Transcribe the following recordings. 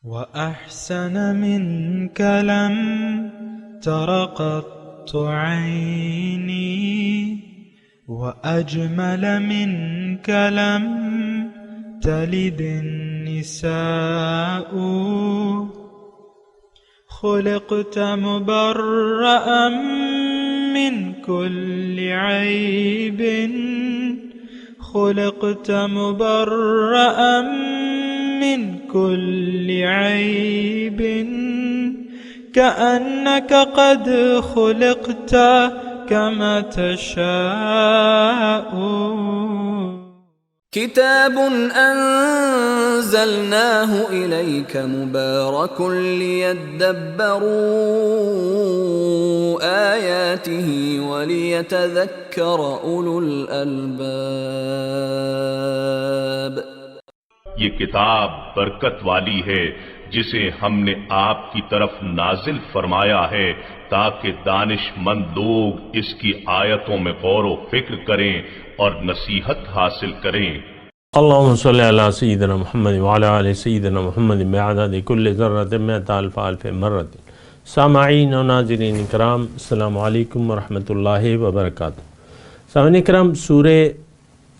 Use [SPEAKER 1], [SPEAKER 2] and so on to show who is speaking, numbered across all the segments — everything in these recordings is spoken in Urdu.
[SPEAKER 1] وأحسن منك لم تر قط عيني وأجمل منك لم تلد النساء خلقت مبرأ من كل عيب خلقت مبرأ من كل عيب كأنك قد خلقت كما تشاء
[SPEAKER 2] كتاب أنزلناه إليك مبارك ليدبروا آياته وليتذكر أولو الألباب.
[SPEAKER 3] یہ کتاب برکت والی ہے جسے ہم نے آپ کی طرف نازل فرمایا ہے تاکہ دانش مند لوگ اس کی آیتوں میں غور و فکر کریں اور نصیحت حاصل کریں.
[SPEAKER 4] اللہم صلی علی سیدنا محمد وعلی آل سیدنا محمد بعدد کل ذرۃ مئۃ الف الف مرۃ. سامعین و ناظرین کرام، السلام علیکم ورحمۃ اللہ وبرکاتہ. سامعین کرام، سورہ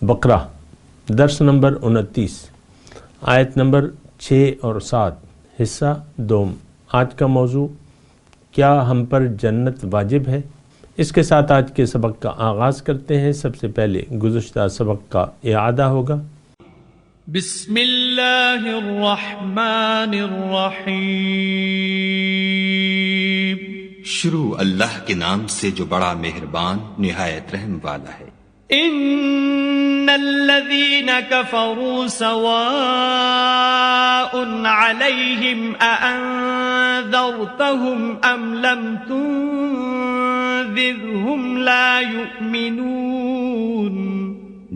[SPEAKER 4] بقرہ درس نمبر 29 آیت نمبر 6 اور 7 حصہ دوم. آج کا موضوع کیا ہم پر جنت واجب ہے؟ اس کے ساتھ آج کے سبق کا آغاز کرتے ہیں. سب سے پہلے گزشتہ سبق کا اعادہ ہوگا.
[SPEAKER 5] بسم اللہ الرحمن الرحیم.
[SPEAKER 6] شروع اللہ کے نام سے جو بڑا مہربان نہایت رحم والا ہے.
[SPEAKER 5] ان الذین کفروا سواء علیہم اانذرتہم ام لم تنذرہم لا یؤمنون.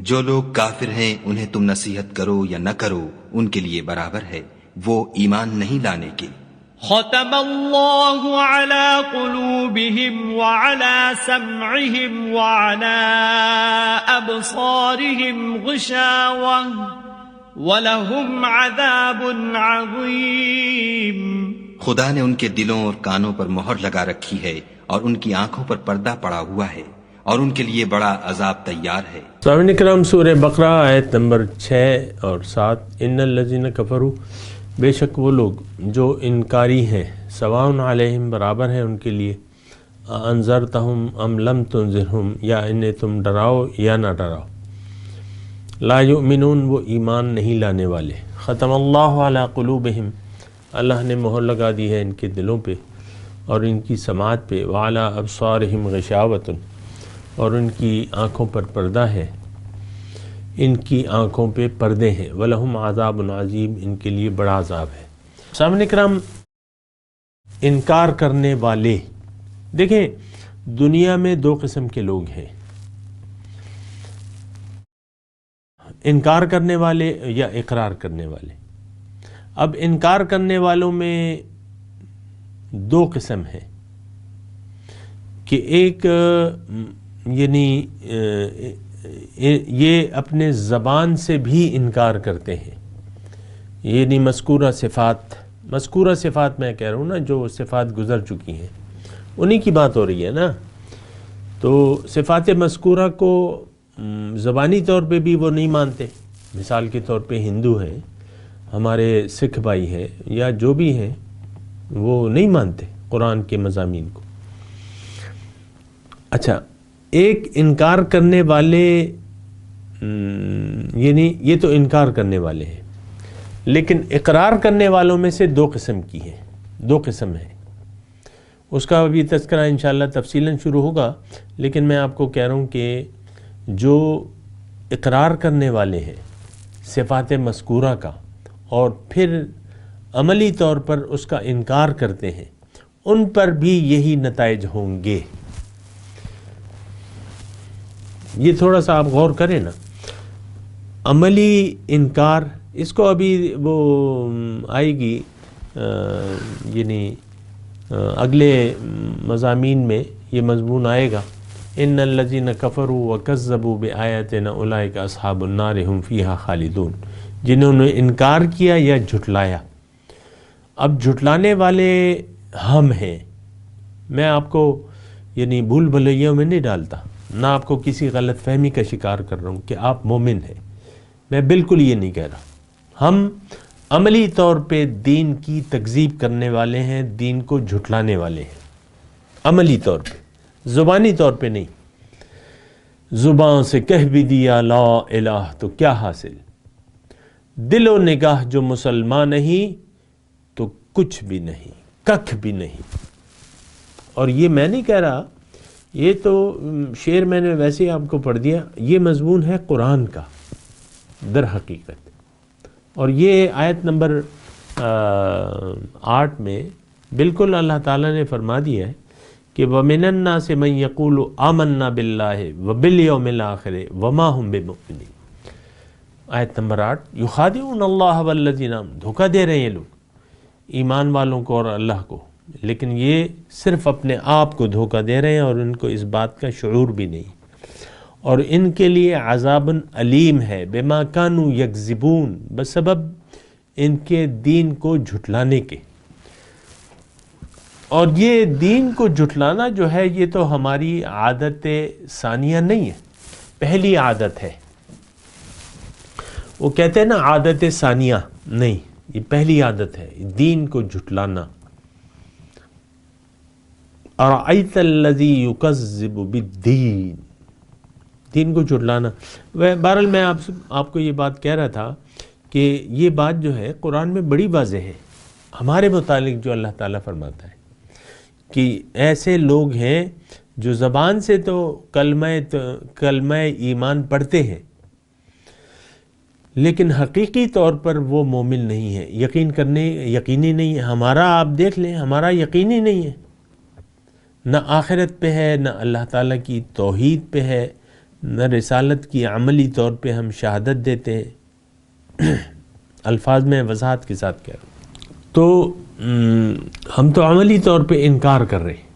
[SPEAKER 6] جو لوگ کافر ہیں انہیں تم نصیحت کرو یا نہ کرو ان کے لیے برابر ہے، وہ ایمان نہیں لانے کے.
[SPEAKER 5] ختم اللہ علی قلوبہم وعلی سمعہم وعلی ابصارہم غشاوہ وَلَهُمْ عَذَابٌ عَظِيمٌ.
[SPEAKER 6] خدا نے ان کے دلوں اور کانوں پر مہر لگا رکھی ہے اور ان کی آنکھوں پر پردہ پڑا ہوا ہے اور ان کے لیے بڑا عذاب تیار ہے.
[SPEAKER 4] سامعین کرام، سورہ بقرہ آیت نمبر 6 اور 7. ان الذین کفروا، بے شک وہ لوگ جو انکاری ہیں، سواء علیہم برابر ہے ان کے لیے، انذرتہم ام لم تنذرہم، یا انہیں تم ڈراؤ یا نہ ڈراؤ، لا یؤمنون، وہ ایمان نہیں لانے والے. ختم اللہ علی قلوبہم، اللہ نے مہر لگا دی ہے ان کے دلوں پہ اور ان کی سماعت پہ. وعلی ابصارہم غشاوۃ، اور ان کی آنکھوں پر پردہ ہے، ان کی آنکھوں پہ پردے ہیں. وَلَهُمْ عَذَابٌ عَظِيمٌ، ان کے لیے بڑا عذاب ہے. سامعین کرام، انکار کرنے والے، دیکھیں دنیا میں دو قسم کے لوگ ہیں، انکار کرنے والے یا اقرار کرنے والے. اب انکار کرنے والوں میں دو قسم ہیں کہ ایک یعنی یہ اپنے زبان سے بھی انکار کرتے ہیں، یعنی مذکورہ صفات میں کہہ رہا ہوں نا، جو صفات گزر چکی ہیں انہی کی بات ہو رہی ہے نا. تو صفات مذکورہ کو زبانی طور پہ بھی وہ نہیں مانتے. مثال کے طور پہ ہندو ہیں، ہمارے سکھ بھائی ہیں یا جو بھی ہیں، وہ نہیں مانتے قرآن کے مضامین کو. اچھا، ایک انکار کرنے والے، یعنی یہ تو انکار کرنے والے ہیں، لیکن اقرار کرنے والوں میں سے دو قسم ہیں. اس کا ابھی تذکرہ انشاءاللہ تفصیلاً شروع ہوگا، لیکن میں آپ کو کہہ رہا ہوں کہ جو اقرار کرنے والے ہیں صفات مذکورہ کا اور پھر عملی طور پر اس کا انکار کرتے ہیں، ان پر بھی یہی نتائج ہوں گے. یہ تھوڑا سا آپ غور کریں نا، عملی انکار، اس کو ابھی وہ آئے گی یعنی اگلے مضامین میں یہ مضمون آئے گا. ان الذین کفروا وکذبوا بآیاتنا اولئک اصحاب النار هم فیہا خالدون. جنہوں نے انکار کیا یا جھٹلایا اب جھٹلانے والے ہم ہیں. میں آپ کو یعنی بھول بھلیوں میں نہیں ڈالتا، نہ آپ کو کسی غلط فہمی کا شکار کر رہا ہوں کہ آپ مومن ہیں. میں بالکل یہ نہیں کہہ رہا. ہم عملی طور پہ دین کی تکذیب کرنے والے ہیں، دین کو جھٹلانے والے ہیں عملی طور پہ، زبانی طور پہ نہیں. زبان سے کہہ بھی دیا لا الہ تو کیا حاصل، دل و نگاہ جو مسلمان نہیں تو کچھ بھی نہیں، ککھ بھی نہیں. اور یہ میں نہیں کہہ رہا، یہ تو شعر میں نے ویسے ہی آپ کو پڑھ دیا. یہ مضمون ہے قرآن کا در حقیقت. اور یہ آیت نمبر 8 میں بالکل اللہ تعالیٰ نے فرما دیا ہے کہ وَمِنَ النَّاسِ مَن يَقُولُ آمَنَّا بِاللَّهِ وَبِالْيَوْمِ الْآخِرِ وَمَا هُمْ بِمُؤْمِنِينَ. آیت نمبر 8 يُخَادِعُونَ اللَّهَ وَالَّذِينَ آمَنُوا. دھوکہ دے رہے ہیں یہ لوگ ایمان والوں کو اور اللہ کو، لیکن یہ صرف اپنے آپ کو دھوکہ دے رہے ہیں اور ان کو اس بات کا شعور بھی نہیں. اور ان کے لیے عذاب علیم ہے بما کانوا یکذبون، بسبب ان کے دین کو جھٹلانے کے. اور یہ دین کو جھٹلانا جو ہے یہ تو ہماری عادت ثانیہ نہیں ہے، پہلی عادت ہے. وہ کہتے ہیں نا عادت ثانیہ، نہیں، یہ پہلی عادت ہے دین کو جھٹلانا. ارأیت الذی یکذب بالدین، دین کو جھٹلانا. بہرحال میں آپ کو یہ بات کہہ رہا تھا کہ یہ بات جو ہے قرآن میں بڑی واضح ہے ہمارے متعلق، جو اللہ تعالیٰ فرماتا ہے کہ ایسے لوگ ہیں جو زبان سے تو کلمہ ایمان پڑھتے ہیں لیکن حقیقی طور پر وہ مومن نہیں ہے، یقینی نہیں ہے. ہمارا آپ دیکھ لیں، ہمارا یقینی نہیں ہے، نہ آخرت پہ ہے، نہ اللہ تعالیٰ کی توحید پہ ہے، نہ رسالت کی عملی طور پہ ہم شہادت دیتے ہیں. الفاظ میں وضاحت کے ساتھ کہہ رہا ہوں. تو ہم تو عملی طور پہ انکار کر رہے ہیں.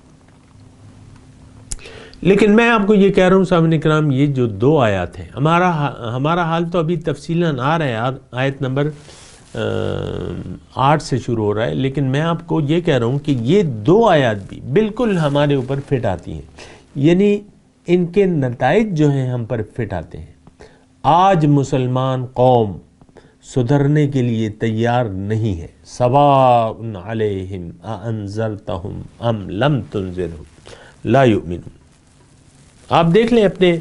[SPEAKER 4] لیکن میں آپ کو یہ کہہ رہا ہوں سامعین کرام، یہ جو 2 آیات ہیں، ہمارا حال تو ابھی تفصیلاً آ رہا ہے، آیت نمبر 8 سے شروع ہو رہا ہے، لیکن میں آپ کو یہ کہہ رہا ہوں کہ یہ 2 آیات بھی بالکل ہمارے اوپر فٹ آتی ہیں، یعنی ان کے نتائج جو ہیں ہم پر فٹ آتے ہیں. آج مسلمان قوم سدھرنے کے لیے تیار نہیں ہے. سواء علیہم اانذرتہم ام لم تنذرہم لا یؤمنون. آپ دیکھ لیں اپنے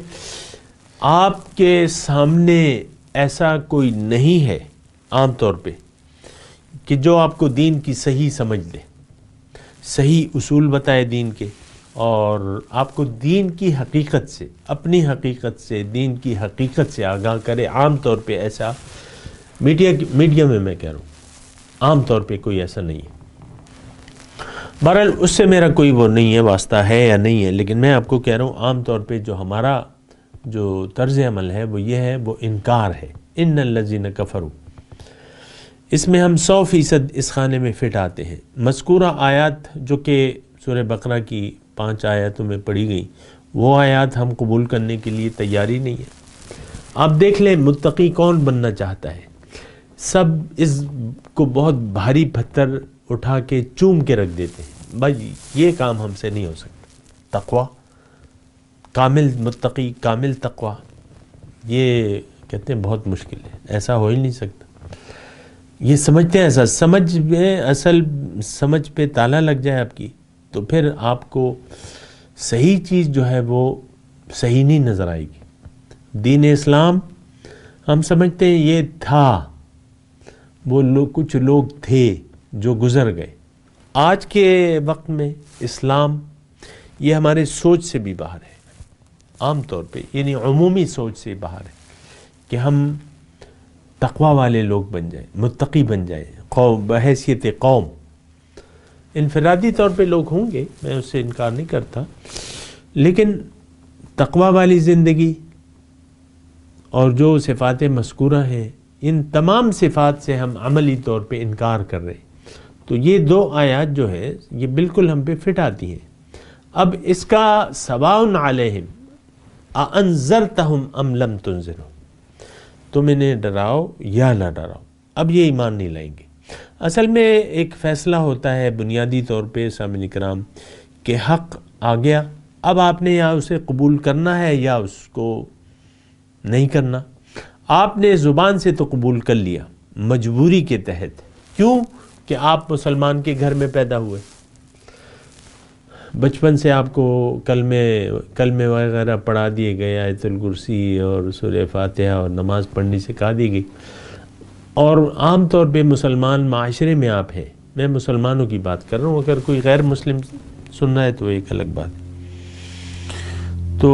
[SPEAKER 4] آپ کے سامنے ایسا کوئی نہیں ہے عام طور پہ کہ جو آپ کو دین کی صحیح سمجھ دے، صحیح اصول بتائے دین کے، اور آپ کو دین کی حقیقت سے، اپنی حقیقت سے، دین کی حقیقت سے آگاہ کرے. عام طور پہ ایسا میڈیا میں میں کہہ رہا ہوں عام طور پہ کوئی ایسا نہیں ہے. بہرحال اس سے میرا کوئی وہ نہیں ہے، واسطہ ہے یا نہیں ہے، لیکن میں آپ کو کہہ رہا ہوں عام طور پہ جو ہمارا جو طرز عمل ہے وہ یہ ہے، وہ انکار ہے. ان الذین کفروا، اس میں ہم 100% اس خانے میں فٹ آتے ہیں. مذکورہ آیات جو کہ سورہ بقرہ کی 5 آیاتوں میں پڑھی گئی، وہ آیات ہم قبول کرنے کے لیے تیاری نہیں ہے. آپ دیکھ لیں متقی کون بننا چاہتا ہے، سب اس کو بہت بھاری پتھر اٹھا کے چوم کے رکھ دیتے ہیں. بھائی یہ کام ہم سے نہیں ہو سکتا. تقویٰ، کامل متقی، کامل تقویٰ، یہ کہتے ہیں بہت مشکل ہے، ایسا ہو ہی نہیں سکتا. یہ سمجھتے ہیں ایسا، سمجھ میں اصل سمجھ پہ تالا لگ جائے آپ کی تو پھر آپ کو صحیح چیز جو ہے وہ صحیح نہیں نظر آئے گی. دین اسلام ہم سمجھتے ہیں یہ تھا، وہ کچھ لوگ تھے جو گزر گئے. آج کے وقت میں اسلام یہ ہمارے سوچ سے بھی باہر ہے، عام طور پہ یعنی عمومی سوچ سے باہر ہے کہ ہم تقوی والے لوگ بن جائیں، متقی بن جائیں، بحیثیت قوم. انفرادی طور پہ لوگ ہوں گے، میں اس سے انکار نہیں کرتا، لیکن تقوی والی زندگی اور جو صفات مذکورہ ہیں، ان تمام صفات سے ہم عملی طور پہ انکار کر رہے ہیں. تو یہ 2 آیات جو ہے یہ بالکل ہم پہ فٹ آتی ہیں. اب اس کا سواء علیہم اانذرتہم ام لم تنذرہم، تم انہیں ڈراؤ یا نہ ڈراؤ، اب یہ ایمان نہیں لائیں گے. اصل میں ایک فیصلہ ہوتا ہے بنیادی طور پہ سامعین کرام کہ حق آ گیا، اب آپ نے یا اسے قبول کرنا ہے یا اس کو نہیں کرنا۔ آپ نے زبان سے تو قبول کر لیا مجبوری کے تحت، کیوں کہ آپ مسلمان کے گھر میں پیدا ہوئے، بچپن سے آپ کو کلمے وغیرہ پڑھا دیے گئے، آیت الکرسی اور سورہ فاتحہ اور نماز پڑھنے سے کہا دی گئی، اور عام طور پہ مسلمان معاشرے میں آپ ہیں، میں مسلمانوں کی بات کر رہا ہوں، اگر کوئی غیر مسلم سن رہا ہے تو ایک الگ بات ہے۔ تو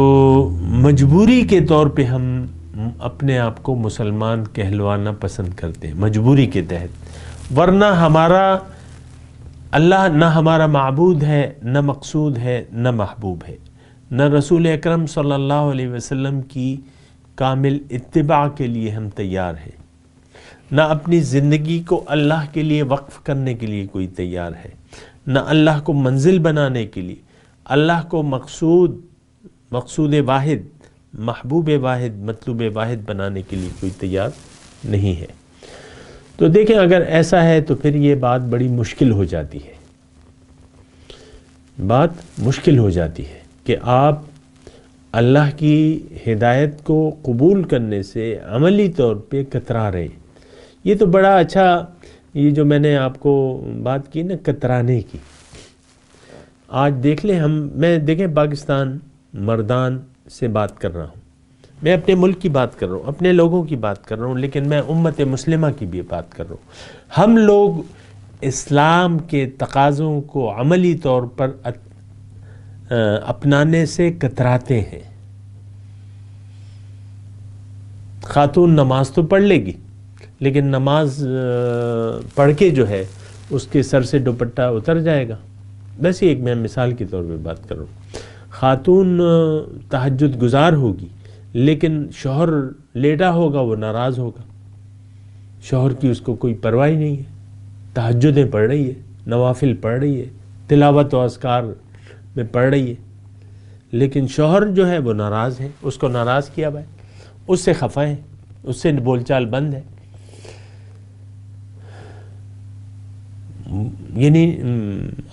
[SPEAKER 4] مجبوری کے طور پہ ہم اپنے آپ کو مسلمان کہلوانا پسند کرتے ہیں، مجبوری کے تحت، ورنہ ہمارا اللہ نہ ہمارا معبود ہے، نہ مقصود ہے، نہ محبوب ہے، نہ رسول اکرم صلی اللہ علیہ وسلم کی کامل اتباع کے لیے ہم تیار ہیں، نہ اپنی زندگی کو اللہ کے لیے وقف کرنے کے لیے کوئی تیار ہے، نہ اللہ کو منزل بنانے کے لیے، اللہ کو مقصود واحد، محبوب واحد، مطلوب واحد بنانے کے لیے کوئی تیار نہیں ہے۔ تو دیکھیں اگر ایسا ہے تو پھر یہ بات بڑی مشکل ہو جاتی ہے، بات مشکل ہو جاتی ہے کہ آپ اللہ کی ہدایت کو قبول کرنے سے عملی طور پہ کترا رہے ہیں۔ یہ تو بڑا اچھا، یہ جو میں نے آپ کو بات کی نا کترانے کی، آج دیکھ لیں میں دیکھیں پاکستان مردان سے بات کر رہا ہوں، میں اپنے ملک کی بات کر رہا ہوں، اپنے لوگوں کی بات کر رہا ہوں، لیکن میں امت مسلمہ کی بھی بات کر رہا ہوں۔ ہم لوگ اسلام کے تقاضوں کو عملی طور پر اپنانے سے کتراتے ہیں۔ خاتون نماز تو پڑھ لے گی، لیکن نماز پڑھ کے جو ہے اس کے سر سے دوپٹہ اتر جائے گا، بس ایک میں مثال کے طور پہ بات کر رہا ہوں۔ خاتون تہجد گزار ہوگی، لیکن شوہر لیٹا ہوگا، وہ ناراض ہوگا، شوہر کی اس کو کوئی پرواہ نہیں ہے، تہجدیں پڑھ رہی ہے، نوافل پڑھ رہی ہے، تلاوت و اذکار میں پڑھ رہی ہے، لیکن شوہر جو ہے وہ ناراض ہے، اس کو ناراض کیا بھائی، اس سے خفا ہے، اس سے بول چال بند ہے۔ یعنی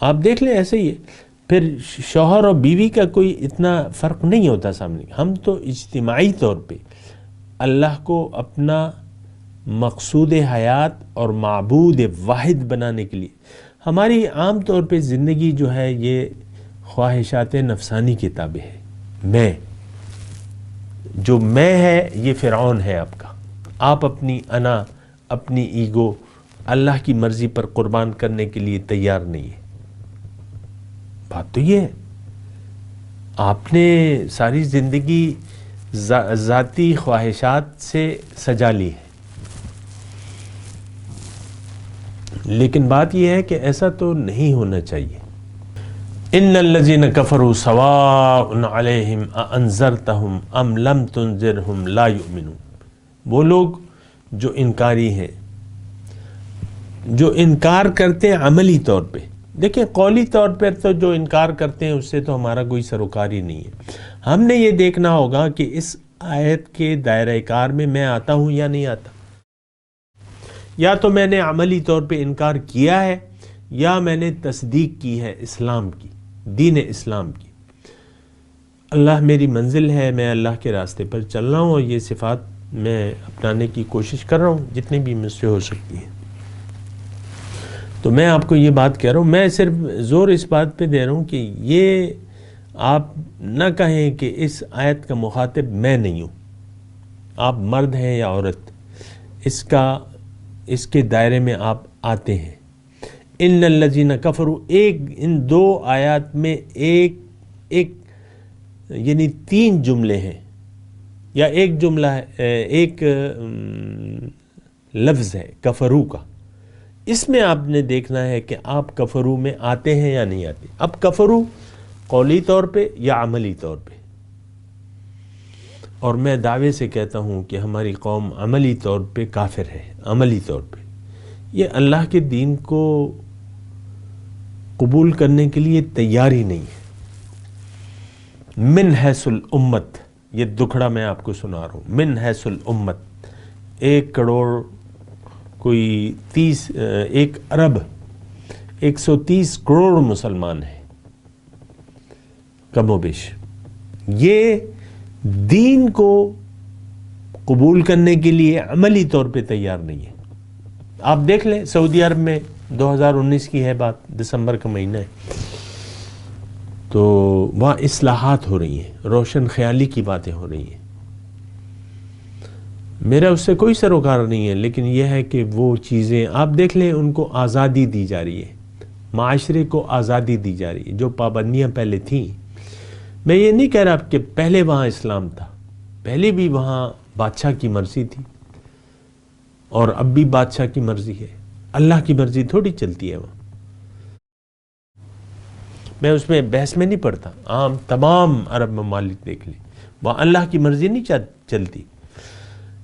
[SPEAKER 4] آپ دیکھ لیں ایسے ہی ہے، پھر شوہر اور بیوی کا کوئی اتنا فرق نہیں ہوتا سامنے۔ ہم تو اجتماعی طور پہ اللہ کو اپنا مقصود حیات اور معبود واحد بنانے کے لیے، ہماری عام طور پہ زندگی جو ہے یہ خواہشات نفسانی کے تابع ہے۔ جو میں ہے یہ فرعون ہے آپ کا، آپ اپنی انا، اپنی ایگو اللہ کی مرضی پر قربان کرنے کے لیے تیار نہیں ہے۔ بات تو یہ ہے، آپ نے ساری زندگی ذاتی خواہشات سے سجا لی ہے، لیکن بات یہ ہے کہ ایسا تو نہیں ہونا چاہیے۔ ان الذین کفروا سواء علیہم اانذرتہم ام لم تنذرہم لا یؤمنون، وہ لوگ جو انکاری ہیں، جو انکار کرتے ہیں عملی طور پہ۔ دیکھیں قولی طور پر تو جو انکار کرتے ہیں اس سے تو ہمارا کوئی سروکار ہی نہیں ہے، ہم نے یہ دیکھنا ہوگا کہ اس آیت کے دائرہ کار میں میں آتا ہوں یا نہیں آتا، یا تو میں نے عملی طور پہ انکار کیا ہے یا میں نے تصدیق کی ہے اسلام کی، دین اسلام کی۔ اللہ میری منزل ہے، میں اللہ کے راستے پر چل رہا ہوں اور یہ صفات میں اپنانے کی کوشش کر رہا ہوں جتنی بھی مجھ سے ہو سکتی ہیں۔ تو میں آپ کو یہ بات کہہ رہا ہوں، میں صرف زور اس بات پہ دے رہا ہوں کہ یہ آپ نہ کہیں کہ اس آیت کا مخاطب میں نہیں ہوں، آپ مرد ہیں یا عورت، اس کے دائرے میں آپ آتے ہیں۔ ان الذین کفروا، ان دو آیات میں ایک یعنی تین جملے ہیں، یا ایک جملہ ہے، ایک لفظ ہے کفرو کا، اس میں آپ نے دیکھنا ہے کہ آپ کفرو میں آتے ہیں یا نہیں آتے۔ اب کفرو قولی طور پہ یا عملی طور پہ، اور میں دعوے سے کہتا ہوں کہ ہماری قوم عملی طور پہ کافر ہے، عملی طور پہ یہ اللہ کے دین کو قبول کرنے کے لیے تیار ہی نہیں ہے۔ من حیث الامت، یہ دکھڑا میں آپ کو سنا رہا ہوں، من حیث الامت 1 کروڑ کوئی 1 ارب 130 کروڑ مسلمان ہیں کم و بیش. یہ دین کو قبول کرنے کے لیے عملی طور پہ تیار نہیں ہے. آپ دیکھ لیں سعودی عرب میں 2019 کی ہے بات، دسمبر کا مہینہ ہے، تو وہاں اصلاحات ہو رہی ہیں، روشن خیالی کی باتیں ہو رہی ہیں. میرا اس سے کوئی سروکار نہیں ہے، لیکن یہ ہے کہ وہ چیزیں آپ دیکھ لیں، ان کو آزادی دی جا رہی ہے، معاشرے کو آزادی دی جا رہی ہے. جو پابندیاں پہلے تھیں، میں یہ نہیں کہہ رہا کہ پہلے وہاں اسلام تھا، پہلے بھی وہاں بادشاہ کی مرضی تھی اور اب بھی بادشاہ کی مرضی ہے. اللہ کی مرضی تھوڑی چلتی ہے وہاں. میں اس میں بحث میں نہیں پڑتا. عام تمام عرب ممالک دیکھ لیں، وہاں اللہ کی مرضی نہیں چلتی.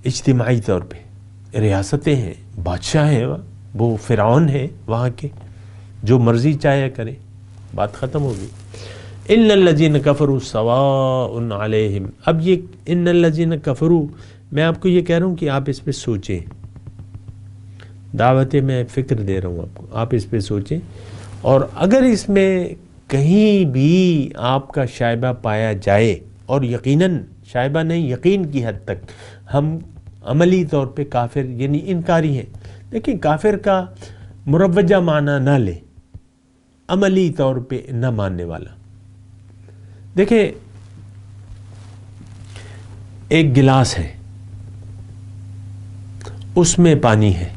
[SPEAKER 4] اجتماعی طور پہ ریاستیں ہیں، بادشاہ ہیں، وہ فرعون ہیں وہاں کے، جو مرضی چاہے کرے، بات ختم ہوگی. ان الذین کفروا سواء علیہم. اب یہ ان الذین کفروا، میں آپ کو یہ کہہ رہا ہوں کہ آپ اس پہ سوچیں. دعوت میں فکر دے رہا ہوں آپ کو، آپ اس پہ سوچیں. اور اگر اس میں کہیں بھی آپ کا شائبہ پایا جائے، اور یقیناً شائبہ نہیں، یقین کی حد تک ہم عملی طور پہ کافر یعنی انکاری ہیں. لیکن کافر کا مروجہ معنی نہ لیں، عملی طور پہ نہ ماننے والا. دیکھیں، ایک گلاس ہے، اس میں پانی ہے.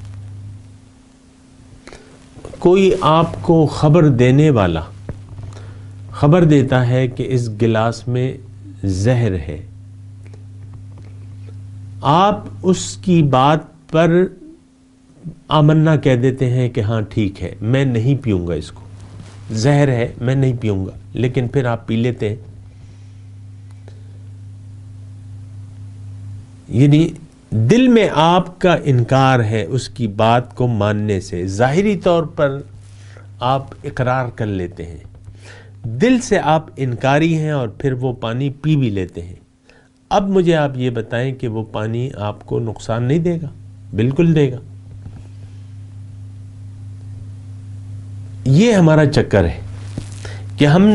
[SPEAKER 4] کوئی آپ کو خبر دینے والا خبر دیتا ہے کہ اس گلاس میں زہر ہے. آپ اس کی بات پر آمنا کہہ دیتے ہیں کہ ہاں ٹھیک ہے، میں نہیں پیوں گا اس کو، زہر ہے میں نہیں پیوں گا، لیکن پھر آپ پی لیتے ہیں. یعنی دل میں آپ کا انکار ہے اس کی بات کو ماننے سے. ظاہری طور پر آپ اقرار کر لیتے ہیں، دل سے آپ انکاری ہیں، اور پھر وہ پانی پی بھی لیتے ہیں. اب مجھے آپ یہ بتائیں کہ وہ پانی آپ کو نقصان نہیں دے گا؟ بالکل دے گا. یہ ہمارا چکر ہے کہ ہم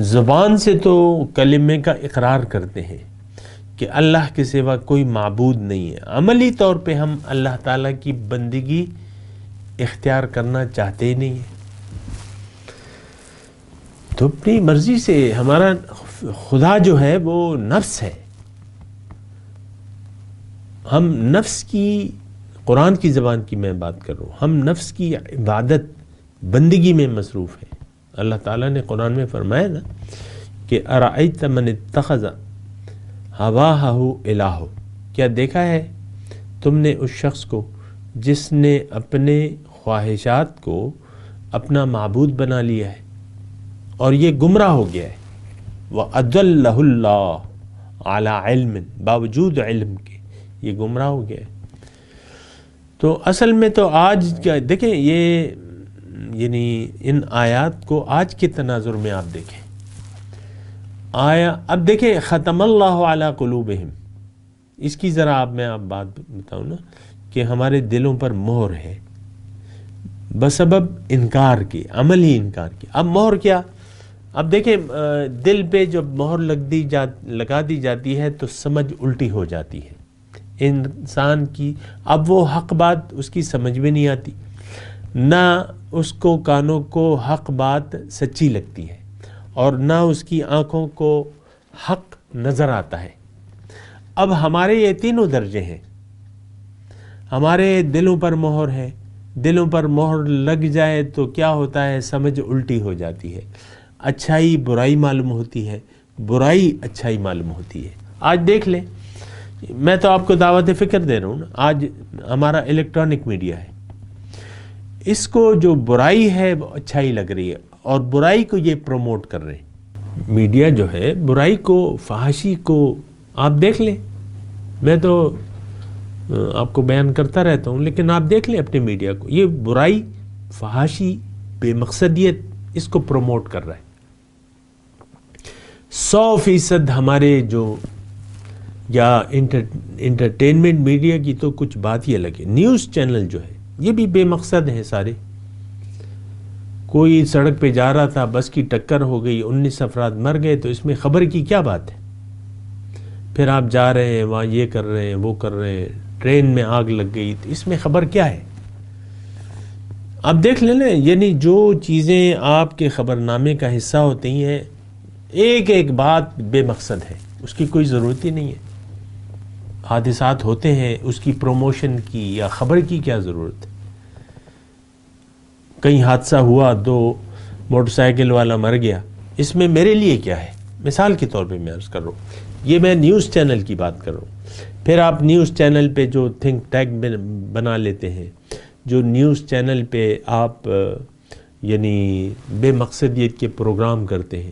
[SPEAKER 4] زبان سے تو کلمے کا اقرار کرتے ہیں کہ اللہ کے سوا کوئی معبود نہیں ہے، عملی طور پہ ہم اللہ تعالیٰ کی بندگی اختیار کرنا چاہتے ہی نہیں ہیں. تو اپنی مرضی سے ہمارا خدا جو ہے وہ نفس ہے. ہم نفس کی، قرآن کی زبان کی میں بات کر رہا ہوں، ہم نفس کی عبادت بندگی میں مصروف ہیں. اللہ تعالیٰ نے قرآن میں فرمایا نا کہ ارأیت من اتخذ ہواہ الہ، کیا دیکھا ہے تم نے اس شخص کو جس نے اپنے خواہشات کو اپنا معبود بنا لیا ہے اور یہ گمراہ ہو گیا ہے. وَأَضَلَّهُ اللَّهُ عَلَىٰ عِلْمٍ، باوجود علم کے یہ گمراہ ہو گیا ہے. تو اصل میں تو آج کیا دیکھیں، یہ یعنی ان آیات کو آج کے تناظر میں آپ دیکھیں. اب دیکھیں، ختم اللہ علی قلوبہم، اس کی ذرا میں آپ بات بتاؤں نا کہ ہمارے دلوں پر مہر ہے بسبب انکار کی، عملی انکار کی. اب مہر کیا؟ اب دیکھیں، دل پہ جب مہر لگا دی جاتی ہے تو سمجھ الٹی ہو جاتی ہے انسان کی. اب وہ حق بات اس کی سمجھ میں نہیں آتی، نہ اس کو کانوں کو حق بات سچی لگتی ہے، اور نہ اس کی آنکھوں کو حق نظر آتا ہے. اب ہمارے یہ تینوں درجے ہیں. ہمارے دلوں پر مہر ہے، دلوں پر مہر لگ جائے تو کیا ہوتا ہے؟ سمجھ الٹی ہو جاتی ہے. اچھائی برائی معلوم ہوتی ہے، برائی اچھائی معلوم ہوتی ہے. آج دیکھ لیں، میں تو آپ کو دعوت فکر دے رہا ہوں نا. آج ہمارا الیکٹرانک میڈیا ہے، اس کو جو برائی ہے وہ اچھائی لگ رہی ہے، اور برائی کو یہ پروموٹ کر رہے ہیں. میڈیا جو ہے برائی کو، فحاشی کو آپ دیکھ لیں. میں تو آپ کو بیان کرتا رہتا ہوں، لیکن آپ دیکھ لیں اپنے میڈیا کو، یہ برائی، فحاشی، بے مقصدیت اس کو پروموٹ کر رہا ہے. 100% ہمارے جو یا انٹرٹینمنٹ میڈیا کی تو کچھ بات ہی الگ ہے. نیوز چینل جو ہے یہ بھی بے مقصد ہیں سارے. کوئی سڑک پہ جا رہا تھا، بس کی ٹکر ہو گئی، 19 افراد مر گئے، تو اس میں خبر کی کیا بات ہے؟ پھر آپ جا رہے ہیں وہاں یہ کر رہے ہیں وہ کر رہے ہیں، ٹرین میں آگ لگ گئی، تو اس میں خبر کیا ہے؟ آپ دیکھ لیں نا، یعنی جو چیزیں آپ کے خبر نامے کا حصہ ہوتی ہیں، ایک ایک بات بے مقصد ہے، اس کی کوئی ضرورت ہی نہیں ہے. حادثات ہوتے ہیں، اس کی پروموشن کی یا خبر کی کیا ضرورت ہے؟ کہیں حادثہ ہوا، 2 موٹر سائیکل والا مر گیا، اس میں میرے لیے کیا ہے؟ مثال کے طور پہ میں عرض کر رہا ہوں، یہ میں نیوز چینل کی بات کر رہا ہوں. پھر آپ نیوز چینل پہ جو تھنک ٹینک بنا لیتے ہیں، جو نیوز چینل پہ آپ یعنی بے مقصدیت کے پروگرام کرتے ہیں،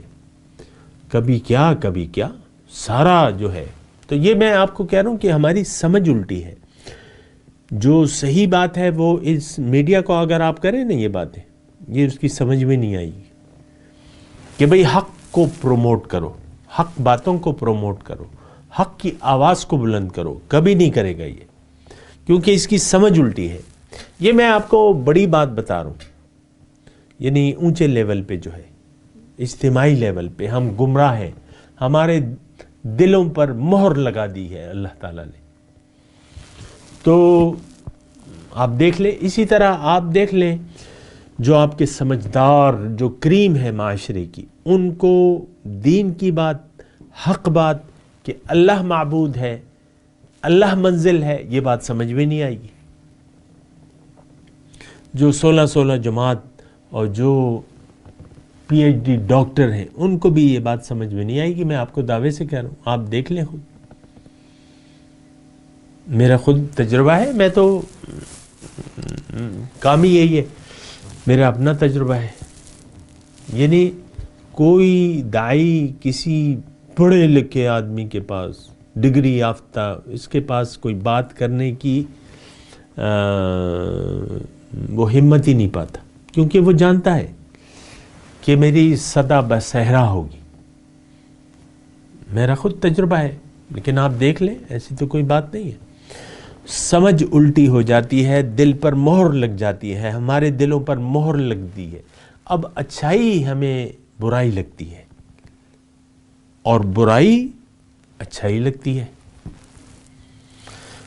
[SPEAKER 4] کبھی کیا سارا جو ہے. تو یہ میں آپ کو کہہ رہا ہوں کہ ہماری سمجھ الٹی ہے. جو صحیح بات ہے وہ اس میڈیا کو اگر آپ کریں نا یہ باتیں، یہ اس کی سمجھ میں نہیں آئے گی کہ بھئی حق کو پروموٹ کرو، حق باتوں کو پروموٹ کرو، حق کی آواز کو بلند کرو. کبھی نہیں کرے گا یہ، کیونکہ اس کی سمجھ الٹی ہے. یہ میں آپ کو بڑی بات بتا رہا ہوں، یعنی اونچے لیول پہ جو ہے، اجتماعی لیول پہ ہم گمراہ ہیں. ہمارے دلوں پر مہر لگا دی ہے اللہ تعالیٰ نے. تو آپ دیکھ لیں، اسی طرح آپ دیکھ لیں جو آپ کے سمجھدار جو کریم ہے معاشرے کی، ان کو دین کی بات، حق بات کہ اللہ معبود ہے، اللہ منزل ہے، یہ بات سمجھ میں نہیں آئے گی. جو 16 جماعت اور جو PhD ڈاکٹر ہیں، ان کو بھی یہ بات سمجھ میں نہیں آئے گی. میں آپ کو دعوے سے کہہ رہا ہوں، آپ دیکھ لیں خود. میرا خود تجربہ ہے، میں تو کام ہی یہی ہے، میرا اپنا تجربہ ہے. یعنی کوئی داعی کسی پڑھے لکھے آدمی کے پاس، ڈگری یافتہ، اس کے پاس کوئی بات کرنے کی وہ ہمت ہی نہیں پاتا، کیونکہ وہ جانتا ہے کہ میری صدا بصحرا ہوگی. میرا خود تجربہ ہے. لیکن آپ دیکھ لیں، ایسی تو کوئی بات نہیں ہے. سمجھ الٹی ہو جاتی ہے، دل پر مہر لگ جاتی ہے، ہمارے دلوں پر مہر لگتی ہے. اب اچھائی ہمیں برائی لگتی ہے اور برائی اچھائی لگتی ہے.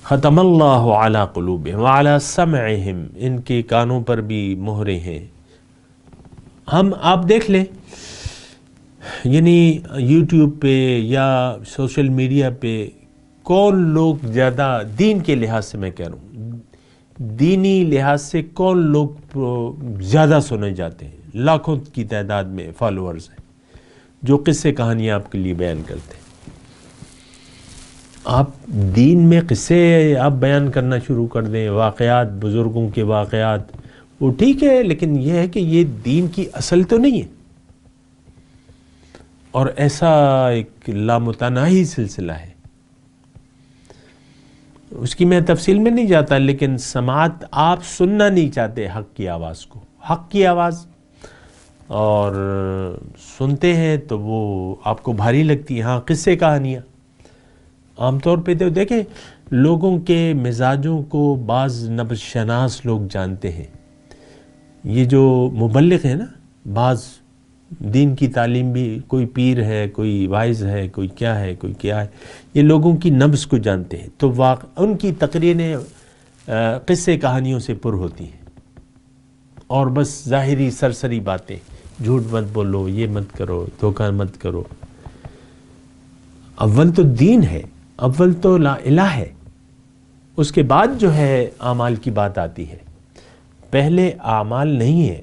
[SPEAKER 4] ختم اللہ علی قلوبہم وعلی سمعہم، ان کے کانوں پر بھی مہریں ہیں. آپ دیکھ لیں، یعنی یوٹیوب پہ یا سوشل میڈیا پہ کون لوگ زیادہ، دین کے لحاظ سے میں کہہ رہا ہوں، دینی لحاظ سے کون لوگ زیادہ سنے جاتے ہیں؟ لاکھوں کی تعداد میں فالوورز ہیں جو قصے کہانیاں آپ کے لیے بیان کرتے ہیں. آپ دین میں قصے آپ بیان کرنا شروع کر دیں، واقعات، بزرگوں کے واقعات، وہ ٹھیک ہے، لیکن یہ ہے کہ یہ دین کی اصل تو نہیں ہے. اور ایسا ایک لامتناہی سلسلہ ہے، اس کی میں تفصیل میں نہیں جاتا، لیکن سماعت آپ سننا نہیں چاہتے حق کی آواز کو، حق کی آواز، اور سنتے ہیں تو وہ آپ کو بھاری لگتی ہے. ہاں، قصے کہانیاں عام طور پہ تو دیکھیں، لوگوں کے مزاجوں کو بعض نبض شناس لوگ جانتے ہیں. یہ جو مبلغ ہے نا، بعض دین کی تعلیم بھی، کوئی پیر ہے، کوئی وائز ہے، کوئی کیا ہے، کوئی کیا ہے، یہ لوگوں کی نبض کو جانتے ہیں. تو ان کی تقریریں قصے کہانیوں سے پر ہوتی ہیں، اور بس ظاہری سرسری باتیں، جھوٹ مت بولو، یہ مت کرو، دھوکہ مت کرو. اول تو دین ہے، اول تو لا الہ ہے، اس کے بعد جو ہے اعمال کی بات آتی ہے. پہلے اعمال نہیں ہے،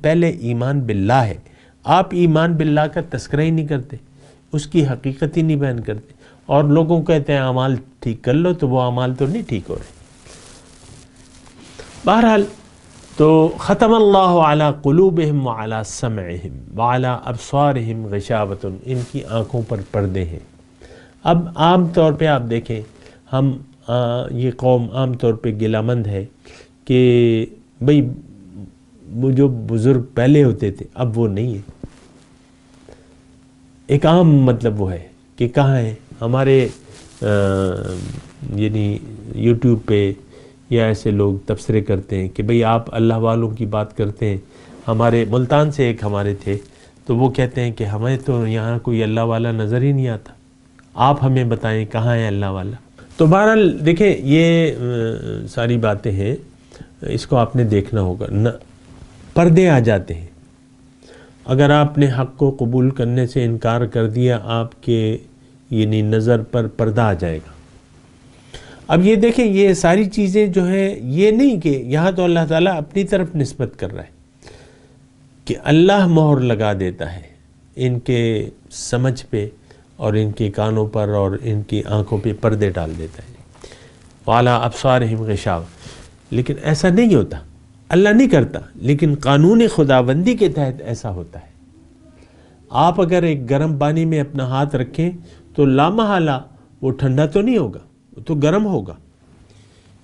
[SPEAKER 4] پہلے ایمان باللہ ہے. آپ ایمان باللہ کا تذکرہ ہی نہیں کرتے، اس کی حقیقت ہی نہیں بیان کرتے، اور لوگوں کو کہتے ہیں اعمال ٹھیک کر لو، تو وہ اعمال تو نہیں ٹھیک ہو رہے. بہرحال تو ختم اللہ علی قلوبہم وعلی سمعہم وعلی ابصارہم غشاوۃ، ان کی آنکھوں پر پردے ہیں. اب عام طور پہ آپ دیکھیں، ہم یہ قوم عام طور پہ گلامند ہے کہ بھئی وہ جو بزرگ پہلے ہوتے تھے اب وہ نہیں ہے. ایک عام مطلب وہ ہے کہ کہاں ہیں ہمارے یعنی یوٹیوب پہ یا ایسے لوگ تبصرے کرتے ہیں کہ بھئی آپ اللہ والوں کی بات کرتے ہیں. ہمارے ملتان سے ایک ہمارے تھے تو وہ کہتے ہیں کہ ہمیں تو یہاں کوئی اللہ والا نظر ہی نہیں آتا، آپ ہمیں بتائیں کہاں ہے اللہ والا. تو بہرحال دیکھیں یہ ساری باتیں ہیں، اس کو آپ نے دیکھنا ہوگا. پردے آ جاتے ہیں. اگر آپ نے حق کو قبول کرنے سے انکار کر دیا، آپ کے یعنی نظر پر پردہ آ جائے گا. اب یہ دیکھیں یہ ساری چیزیں جو ہیں، یہ نہیں کہ یہاں تو اللہ تعالیٰ اپنی طرف نسبت کر رہا ہے کہ اللہ مہر لگا دیتا ہے ان کے سمجھ پہ اور ان کے کانوں پر اور ان کی آنکھوں پہ پردے ڈال دیتا ہے. وعلیٰ ابصارہم غشاوہ. لیکن ایسا نہیں ہوتا، اللہ نہیں کرتا، لیکن قانون خداوندی کے تحت ایسا ہوتا ہے. آپ اگر ایک گرم پانی میں اپنا ہاتھ رکھیں تو لامحالہ وہ ٹھنڈا تو نہیں ہوگا، وہ تو گرم ہوگا.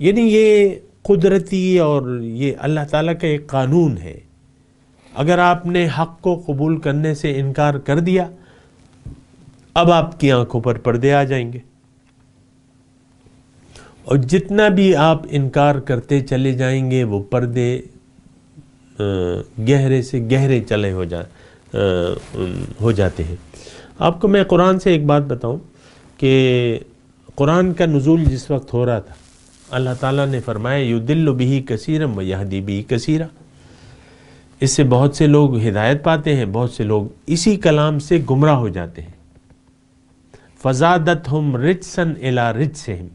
[SPEAKER 4] یعنی یہ قدرتی اور یہ اللہ تعالیٰ کا ایک قانون ہے. اگر آپ نے حق کو قبول کرنے سے انکار کر دیا، اب آپ کی آنکھوں پر پردے آ جائیں گے، اور جتنا بھی آپ انکار کرتے چلے جائیں گے وہ پردے گہرے سے گہرے چلے ہو جاتے ہیں. آپ کو میں قرآن سے ایک بات بتاؤں کہ قرآن کا نزول جس وقت ہو رہا تھا، اللہ تعالیٰ نے فرمایا یضل بہ کثیرا ویہدی بہ کثیرا. اس سے بہت سے لوگ ہدایت پاتے ہیں، بہت سے لوگ اسی کلام سے گمراہ ہو جاتے ہیں. فزادتہم رجسا الی رجسہم.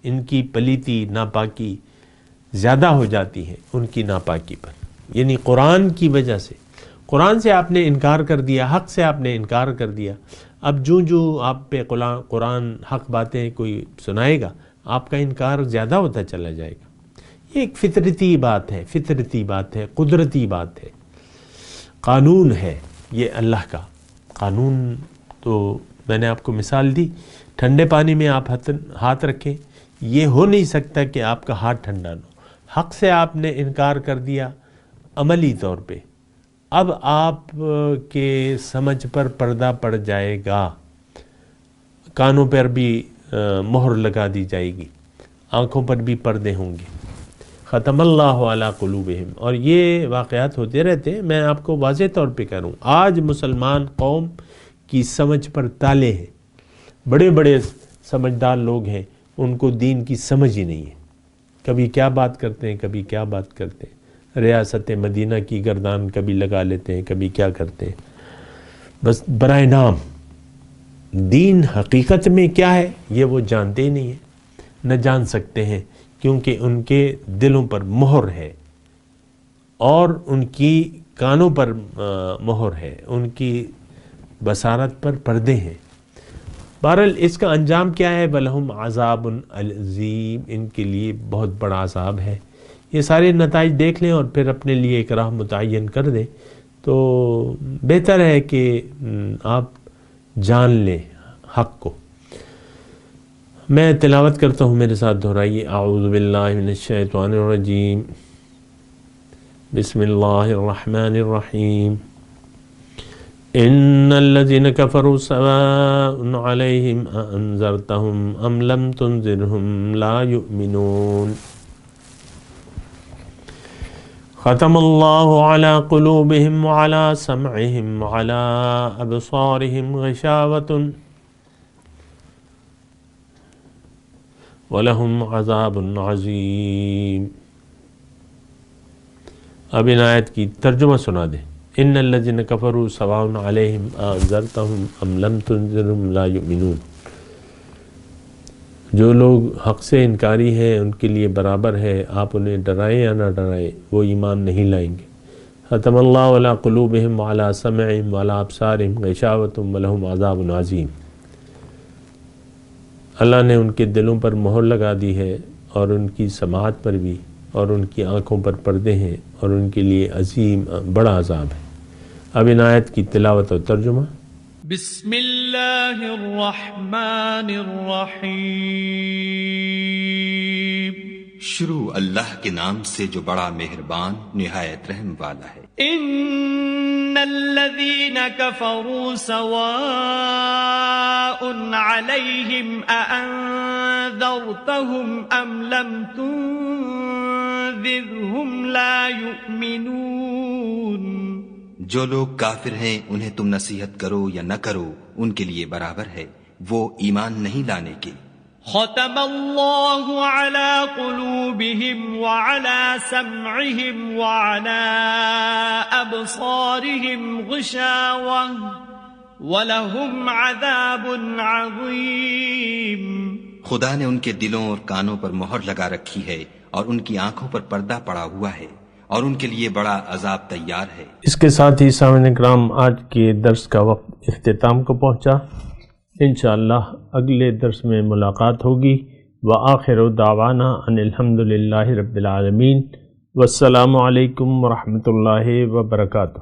[SPEAKER 4] ان کی پلیتی ناپاکی زیادہ ہو جاتی ہے ان کی ناپاکی پر. یعنی قرآن کی وجہ سے، قرآن سے آپ نے انکار کر دیا، حق سے آپ نے انکار کر دیا. اب جو آپ پہ قرآن حق باتیں کوئی سنائے گا، آپ کا انکار زیادہ ہوتا چلا جائے گا. یہ ایک فطرتی بات ہے، فطرتی بات ہے، قدرتی بات ہے، قانون ہے یہ اللہ کا قانون. تو میں نے آپ کو مثال دی، ٹھنڈے پانی میں آپ ہاتھ رکھیں، یہ ہو نہیں سکتا کہ آپ کا ہاتھ ٹھنڈا نہ ہو. حق سے آپ نے انکار کر دیا عملی طور پہ، اب آپ کے سمجھ پر پردہ پڑ جائے گا، کانوں پر بھی مہر لگا دی جائے گی، آنکھوں پر بھی پردے ہوں گے. ختم اللہ علی قلوبہم. اور یہ واقعات ہوتے رہتے ہیں. میں آپ کو واضح طور پہ کہہ رہا ہوں، آج مسلمان قوم کی سمجھ پر تالے ہیں. بڑے بڑے سمجھدار لوگ ہیں، ان کو دین کی سمجھ ہی نہیں ہے. کبھی کیا بات کرتے ہیں، کبھی کیا بات کرتے ہیں. ریاست مدینہ کی گردان کبھی لگا لیتے ہیں، کبھی کیا کرتے ہیں. بس برائے نام دین حقیقت میں کیا ہے یہ وہ جانتے ہی نہیں ہیں، نہ جان سکتے ہیں، کیونکہ ان کے دلوں پر مہر ہے اور ان کی کانوں پر مہر ہے، ان کی بصارت پر پردے ہیں. بہرحال اس کا انجام کیا ہے؟ وَلَهُمْ عَذَابٌ عَظِيمٌ. ان کے لیے بہت بڑا عذاب ہے. یہ سارے نتائج دیکھ لیں اور پھر اپنے لیے ایک راہ متعین کر دیں تو بہتر ہے کہ آپ جان لیں حق کو. میں تلاوت کرتا ہوں، میرے ساتھ دہرائیے. اعوذ باللہ من الشیطان الرجیم. بسم اللہ الرحمن الرحیم. ان الذين كفروا سواء عليهم أأنذرتهم ام لم تنذرهم لا يؤمنون. ختم الله على قلوبهم وعلى سمعهم وعلى أبصارهم غشاوة وَلَهُمْ عَذَابٌ عَظِيمٌ. اب ان آیت کی ترجمہ سنا دیں. ان الذین کفروا سواء علیہم انذرتہم ام لم تنذرہم لا یؤمنون. جو لوگ حق سے انکاری ہیں ان کے لیے برابر ہے آپ انہیں ڈرائیں یا نہ ڈرائیں، وہ ایمان نہیں لائیں گے. ختم اللہ علی قلوبہم وعلی سمعہم وعلی ابصارہم غشاوۃ ولہم عذاب عظیم. اللہ نے ان کے دلوں پر مہر لگا دی ہے اور ان کی سماعت پر بھی، اور ان کی آنکھوں پر پردے ہیں اور ان کے لیے عظیم بڑا عذاب ہے. اب ان آیت کی تلاوت اور ترجمہ.
[SPEAKER 5] بسم اللہ الرحمن الرحیم.
[SPEAKER 6] شروع اللہ کے نام سے جو بڑا مہربان نہایت رحم والا ہے.
[SPEAKER 5] ان الذين كفروا سواء عليهم أأنذرتهم أم لم تنذرهم لا يؤمنون.
[SPEAKER 6] جو لوگ کافر ہیں انہیں تم نصیحت کرو یا نہ کرو ان کے لیے برابر ہے، وہ ایمان نہیں لانے کے.
[SPEAKER 5] ختم اللہ علی قلوبہم وعلی سمعہم وعلی ابصارہم غشاوہ ولہم عذاب عظیم.
[SPEAKER 6] خدا نے ان کے دلوں اور کانوں پر مہر لگا رکھی ہے اور ان کی آنکھوں پر پردہ پڑا ہوا ہے اور ان کے لیے بڑا عذاب تیار ہے.
[SPEAKER 4] اس کے ساتھ ہی سامعین کرام آج کے درس کا وقت اختتام کو پہنچا. انشاءاللہ اگلے درس میں ملاقات ہوگی. وآخر دعوانا ان الحمدللہ رب العالمین. والسلام علیکم ورحمۃ اللہ وبرکاتہ.